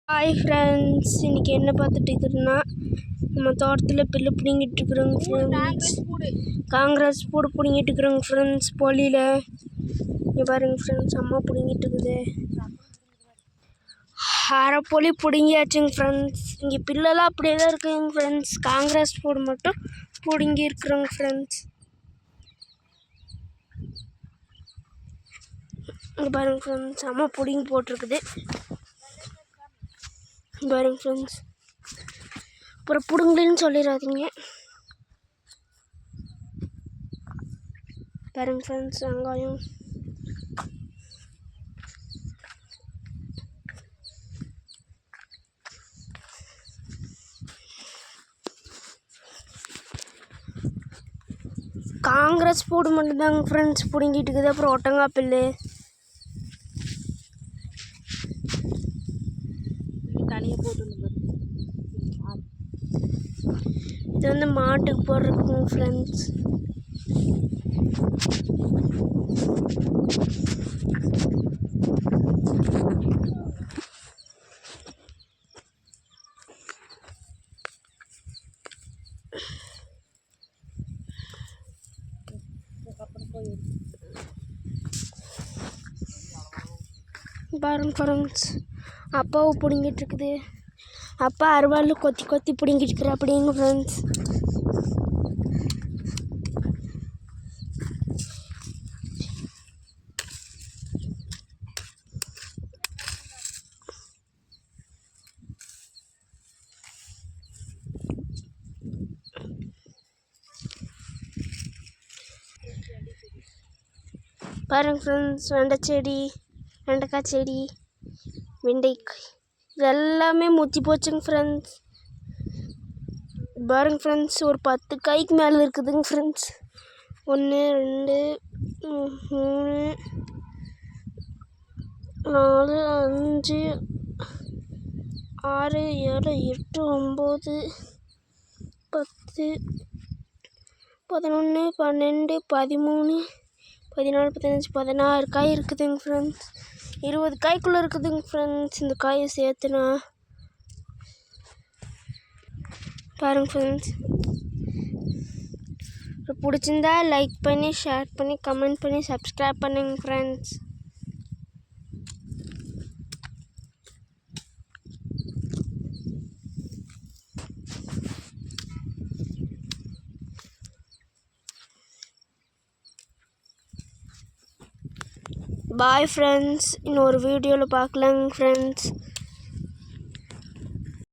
Hi friends, இன்றைக்கி என்ன பார்த்துட்டு இருக்கிறோன்னா நம்ம தோட்டத்தில் பில்லு பிடுங்கிட்டு இருக்கிறோங்க ஃப்ரெண்ட்ஸ். காங்கிரஸ் பூடு பிடுங்கிட்டு இருக்கிறோங்க ஃப்ரெண்ட்ஸ். பொலியில் இங்கே பாருங்க ஃப்ரெண்ட்ஸ், அம்மா பிடுங்கிட்டு இருக்குது. அரை பொலி பிடுங்கியாச்சுங்க ஃப்ரெண்ட்ஸ். இங்கே பில்லெல்லாம் அப்படியே தான் இருக்குங்க ஃப்ரெண்ட்ஸ். காங்கிரஸ் பூடு மட்டும் பிடுங்கி இருக்கிறோங்க ஃப்ரெண்ட்ஸ். இங்கே பாருங்க ஃப்ரெண்ட்ஸ், அம்மா பிடுங்கி போட்டிருக்குது பாருங்க ஃப்ரெண்ட்ஸ். அப்புறம் பிடுங்கலன்னு சொல்லிடாதீங்க. பாருங்க ஃப்ரெண்ட்ஸ், வெங்காயம் காங்கிரஸ் பூடு மட்டும்தாங்க ஃப்ரெண்ட்ஸ் பிடுங்கிட்டு இருக்குது. அப்புறம் ஒட்டங்காய் பில்லு தனியாக போட்டு இது வந்து மாட்டுக்கு போடுறதுக்குங்க ஃப்ரெண்ட்ஸ். பாருங்க ஃப்ரெண்ட்ஸ், அப்பாவும் பிடுங்கிட்டு இருக்குது. அப்பா அருவாள் கொத்தி கொத்தி பிடுங்கிட்டு இருக்கிற அப்படிங்க ஃப்ரெண்ட்ஸ். பாருங்க ஃப்ரெண்ட்ஸ், வெண்டைக்காய் செடி, வெண்டைக்காய் இது எல்லாமே முத்தி போச்சுங்க ஃப்ரெண்ட்ஸ். பாருங்க ஃப்ரெண்ட்ஸ், ஒரு 10 காய்க்கு மேலே இருக்குதுங்க ஃப்ரெண்ட்ஸ். 1 2 3 4 5 6 7 8 9 10 11 12 13 14 15 16 காய் இருக்குதுங்க ஃப்ரெண்ட்ஸ். 20 காய்க்குள்ளே இருக்குதுங்க ஃப்ரெண்ட்ஸ். இந்த காயை சேர்த்துனா பாருங்க ஃப்ரெண்ட்ஸ். பிடிச்சிருந்தா லைக் பண்ணி, ஷேர் பண்ணி, கமெண்ட் பண்ணி, சப்ஸ்கிரைப் பண்ணுங்க ஃப்ரெண்ட்ஸ். பாய் ஃப்ரெண்ட்ஸ், இன்னொரு வீடியோவில் பார்க்கலாங்க ஃப்ரெண்ட்ஸ்.